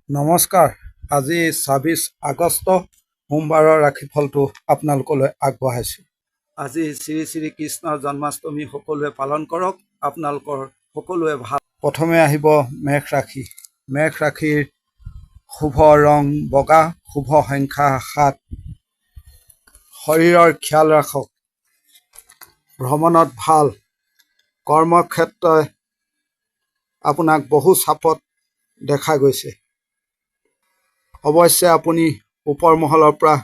নমস্কাৰ। আজি ২৬ আগষ্ট সোমবাৰৰ ৰাশিফলটো আপোনালোকলৈ আগবঢ়াইছোঁ। আজি শ্ৰী শ্ৰী কৃষ্ণৰ জন্মাষ্টমী সকলোৱে পালন কৰক। আপোনালোকৰ সকলোৱে ভাল। প্ৰথমে আহিব মেষ ৰাশি। মেষ ৰাশিৰ শুভ ৰং বগা, শুভ সংখ্যা ৭। শৰীৰৰ খিয়াল ৰাখক। ভ্ৰমণত ভাল। কৰ্মক্ষেত্ৰই আপোনাক বহু চাপত দেখা গৈছে। অৱশ্যে আপুনি ওপৰ মহলৰ পৰা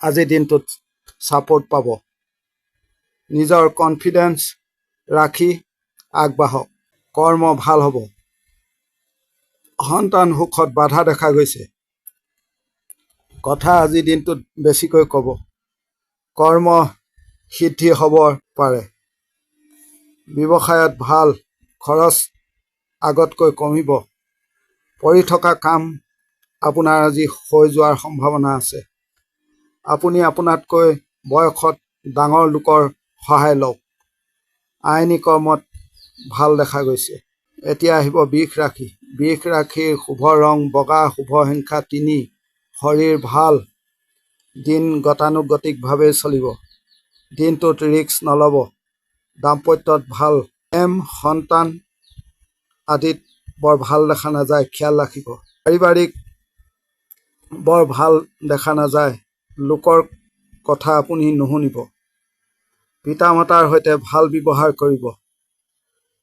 আজিৰ দিনটোত ছাপোৰ্ট পাব। নিজৰ কনফিডেন্স ৰাখি আগবাঢ়ক। কৰ্ম ভাল হ'ব। সন্তান সুখত বাধা দেখা গৈছে। কথা আজিৰ দিনটোত বেছিকৈ ক'ব। কৰ্ম সিদ্ধি হ'ব পাৰে। ব্যৱসায়ত ভাল। খৰচ আগতকৈ কমিব। পৰি থকা কাম আপোনাৰ আজি হৈ যোৱাৰ সম্ভাৱনা আছে। আপুনি আপোনাতকৈ বয়সত ডাঙৰ লোকৰ সহায় লওক। আইনী কৰ্মত ভাল দেখা গৈছে। এতিয়া আহিব বৃষ ৰাশি। বৃষ ৰাশিৰ শুভ ৰং বগা, শুভ সংখ্যা ৩। শৰীৰ ভাল। দিন গতানুগতিকভাৱে চলিব। দিনটোত ৰিস্ক নল'ব। দাম্পত্যত ভাল। সন্তান আদিত বৰ ভাল দেখা নাযায়, খেয়াল ৰাখিব। পাৰিবাৰিক বৰ ভাল দেখা নাযায়। লোকৰ কথা আপুনি নুশুনিব। পিতামাতাৰ সৈতে ভাল ব্যৱহাৰ কৰিব।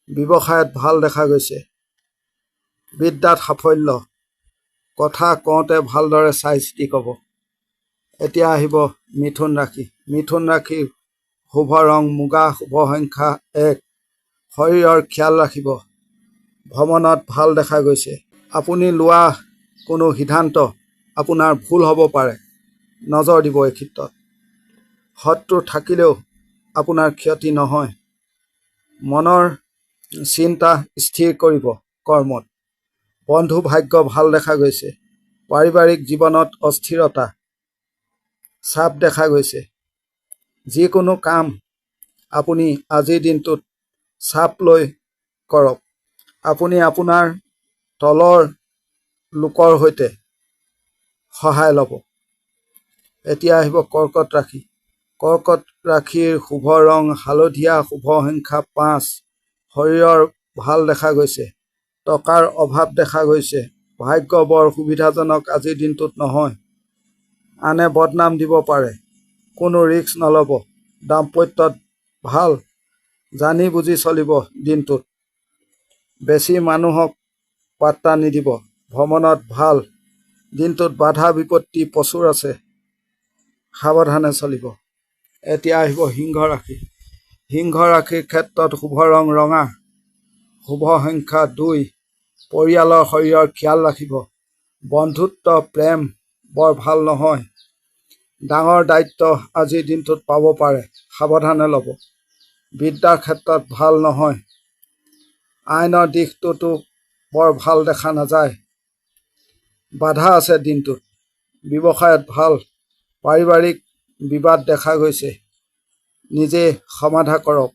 ব্যৱসায়ত ভাল দেখা গৈছে। বিদ্যাত সাফল্য। কথা কওঁতে ভালদৰে চাই চিতি ক'ব। এতিয়া আহিব মিথুন ৰাশি। মিথুন ৰাশিৰ শুভ ৰং মুগা, শুভ সংখ্যা ১। শৰীৰৰ খিয়াল ৰাখিব। ভ্ৰমণত ভাল দেখা গৈছে। আপুনি লোৱা কোনো সিদ্ধান্ত আপোনাৰ ভুল হ'ব পাৰে। নজৰ দিব এই ক্ষেত্ৰত। শত্ৰু থাকিলেও আপোনাৰ ক্ষতি নহয়। মনৰ চিন্তা স্থিৰ কৰিব। কৰ্মত বন্ধু ভাগ্য ভাল দেখা গৈছে। পাৰিবাৰিক জীৱনত অস্থিৰতা, চাপ দেখা গৈছে। যিকোনো কাম আপুনি আজিৰ দিনটোত চাপ লৈ কৰক। আপুনি আপোনাৰ তলৰ লোকৰ সৈতে সহায় ল'ব। এতিয়া আহিব কৰ্কট ৰাশি। কৰ্কট ৰাশিৰ শুভ ৰং হালধীয়া, শুভ সংখ্যা ৫। শৰীৰৰ ভাল দেখা গৈছে। টকাৰ অভাৱ দেখা গৈছে। ভাগ্য বৰ সুবিধাজনক আজিৰ দিনটোত নহয়। আনে বদনাম দিব পাৰে। কোনো ৰিস্ক নল'ব। দাম্পত্যত ভাল। জানি বুজি চলিব দিনটোত। বেছি মানুহক পাত্তা নিদিব। ভ্ৰমণত ভাল। দিনটোত বাধা বিপত্তি প্ৰচুৰ আছে। সাৱধানে চলিব। এতিয়া আহিব সিংহ ৰাশি। সিংহ ৰাশিৰ ক্ষেত্ৰত শুভ ৰং ৰঙা, শুভ সংখ্যা ২। পৰিয়ালৰ শৰীৰৰ খিয়াল ৰাখিব। বন্ধুত্ব প্ৰেম বৰ ভাল নহয়। ডাঙৰ দায়িত্ব আজিৰ দিনটোত পাব পাৰে। সাৱধানে ল'ব। বিদ্যাৰ ক্ষেত্ৰত ভাল নহয়। আইনৰ দিশটোতো বৰ ভাল দেখা নাযায়। বাধা আছে দিনটোত। ব্যৱসায়ত ভাল। পাৰিবাৰিক বিবাদ দেখা গৈছে। নিজে সমাধা কৰক।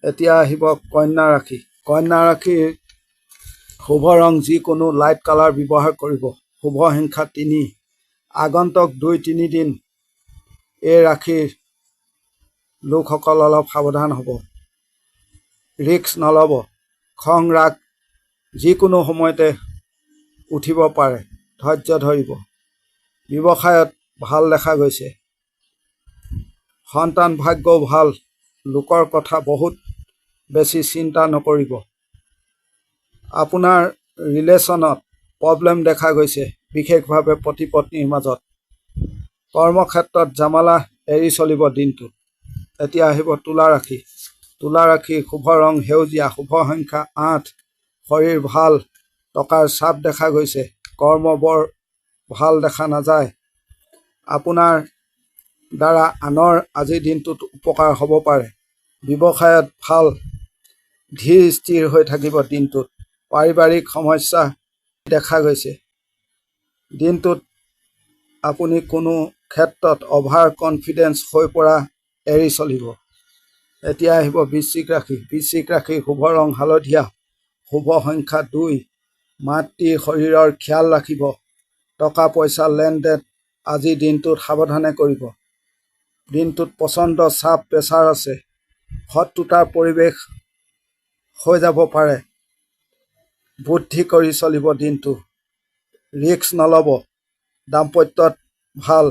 এতিয়া আহিব কন্যা ৰাশি। কন্যা ৰাশিৰ শুভ ৰং যিকোনো লাইট কালাৰ ব্যৱহাৰ কৰিব। শুভ সংখ্যা ৩। আগন্তুক ২-৩ দিন এই ৰাশিৰ লোকসকল অলপ সাৱধান হ'ব। ৰিস্ক নল'ব। খং ৰাগ যিকোনো সময়তে উঠিব পাৰে। ধৈৰ্য ধৰিব। ব্যৱসায়ত ভাল দেখা গৈছে। সন্তান ভাগ্যও ভাল। লোকৰ কথা বহুত বেছি চিন্তা নকৰিব। আপোনাৰ ৰিলেশ্যনত প্ৰব্লেম দেখা গৈছে, বিশেষভাৱে পতি পত্নীৰ মাজত। কৰ্মক্ষেত্ৰত জামালা এৰি চলিব দিনটোত। এতিয়া আহিব তুলা ৰাশি। তুলা ৰাশিৰ শুভ ৰং সেউজীয়া, শুভ সংখ্যা ৮। শৰীৰ ভাল। টকাৰ চাপ দেখা গৈছে। কৰ্ম বৰ ভাল দেখা নাযায়। আপোনাৰ দ্বাৰা আনৰ আজিৰ দিনটোত উপকাৰ হ'ব পাৰে। ব্যৱসায়ত ভাল। ধীৰ স্থিৰ হৈ থাকিব দিনটোত। পাৰিবাৰিক সমস্যা দেখা গৈছে। দিনটোত আপুনি কোনো ক্ষেত্ৰত অভাৰ কনফিডেন্স হৈ পৰা এৰি চলিব। এতিয়া আহিব বৃশ্চিক ৰাশি। বৃশ্চিক ৰাশিৰ শুভ ৰং হালধীয়া, শুভ সংখ্যা ২। মাতৃ শৰীৰৰ খিয়াল ৰাখিব। টকা পইচা লেনদেন আজিৰ দিনটোত সাৱধানে কৰিব। দিনটোত প্ৰচণ্ড চাপ প্ৰেছাৰ আছে। শত্ৰুতাৰ পৰিৱেশ হৈ যাব পাৰে। বুদ্ধি কৰি চলিব দিনটো। ৰিস্ক নল'ব। দাম্পত্যত ভাল,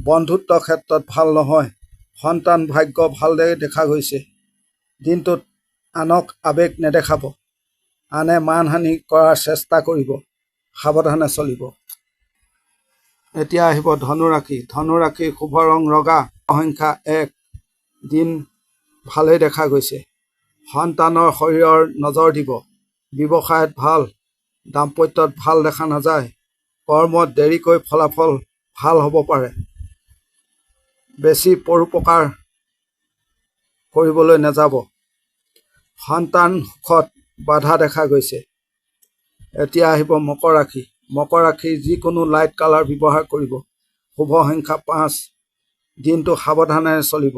বন্ধুত্ব ক্ষেত্ৰত ভাল নহয়। সন্তান ভাগ্য ভালদৰে দেখা গৈছে। দিনটোত আনক আৱেগ নেদেখাব। আনে মানহানি কৰাৰ চেষ্টা কৰিব। সাৱধানে চলিব। এতিয়া আহিব ধনুৰাশি। ধনুৰাশিৰ শুভ ৰং ৰঙা, সংখ্যা 1। দিন ভালেই দেখা গৈছে। সন্তানৰ শৰীৰৰ নজৰ দিব। ব্যৱসায়ত ভাল, দাম্পত্যত ভাল দেখা নাযায়। কৰ্মত দেৰিকৈ ফলাফল ভাল হ'ব পাৰে। বেছি পৰোপকাৰ কৰিবলৈ নাযাব। সন্তান সুখত বাধা দেখা গৈছে। এতিয়া আহিব মকৰ ৰাশি। মকৰ ৰাশিৰ যিকোনো লাইট কালাৰ ব্যৱহাৰ কৰিব। শুভ সংখ্যা 5। দিনটো সাৱধানেৰে চলিব।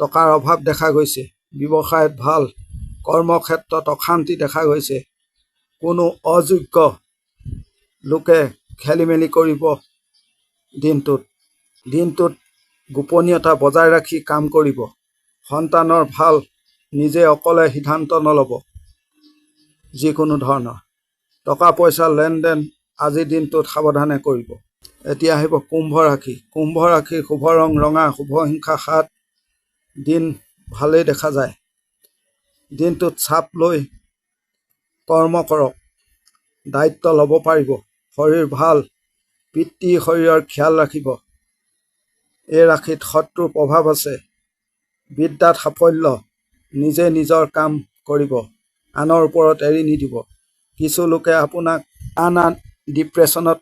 টকাৰ অভাৱ দেখা গৈছে। ব্যৱসায়ত ভাল, কৰ্মক্ষেত্ৰত অশান্তি দেখা গৈছে। কোনো অযোগ্য লোকে খেলিমেলি কৰিব। দিনটোত গোপনীয়তা বজাই ৰাখি কাম কৰিব। সন্তানৰ ভাল, নিজে অকলে সিদ্ধান্ত নল'ব যিকোনো ধৰণৰ। টকা পইচা লেনদেন আজিৰ দিনটোত সাৱধানে কৰিব। এতিয়া আহিব কুম্ভ ৰাশি। কুম্ভ ৰাশিৰ শুভ ৰং ৰঙা, শুভ সংখ্যা 7। দিন ভালেই দেখা যায়। দিনটোত চাপ লৈ কৰ্ম কৰক। দায়িত্ব ল'ব পাৰিব। শৰীৰ ভাল, পিতৃ শৰীৰৰ খিয়াল ৰাখিব। এই ৰাশিত শত্ৰুৰ প্ৰভাৱ আছে। বিদ্যাত সাফল্য। নিজে নিজৰ কাম কৰিব। আনৰ ওপৰত এৰি নিদিব। কিছু লোকে আপোনাক আন ডিপ্ৰেশ্যনত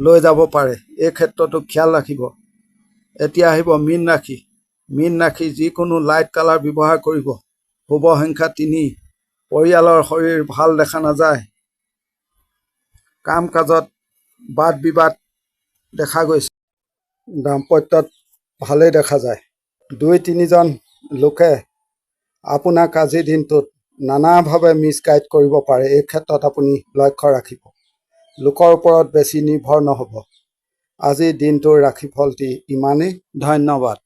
লৈ যাব পাৰে। এই ক্ষেত্ৰতো খিয়াল ৰাখিব। এতিয়া আহিব মীন ৰাশি। মীন ৰাশি যিকোনো লাইট কালাৰ ব্যৱহাৰ কৰিব। শুভ সংখ্যা 3। পৰিয়ালৰ শৰীৰ ভাল দেখা নাযায়। কাম কাজত বাদ বিবাদ দেখা গৈছে। দাম্পত্যত ভালেই দেখা যায়। 2-3জন লোকে আপোনাক আজিৰ দিনটোত নানাভাৱে মিছগাইড কৰিব পাৰে। এই ক্ষেত্ৰত আপুনি লক্ষ্য ৰাখিব। লোকৰ ওপৰত বেছি নিৰ্ভৰ নহ'ব। আজিৰ দিনটোৰ ৰাশিফলটি ইমানেই। ধন্যবাদ।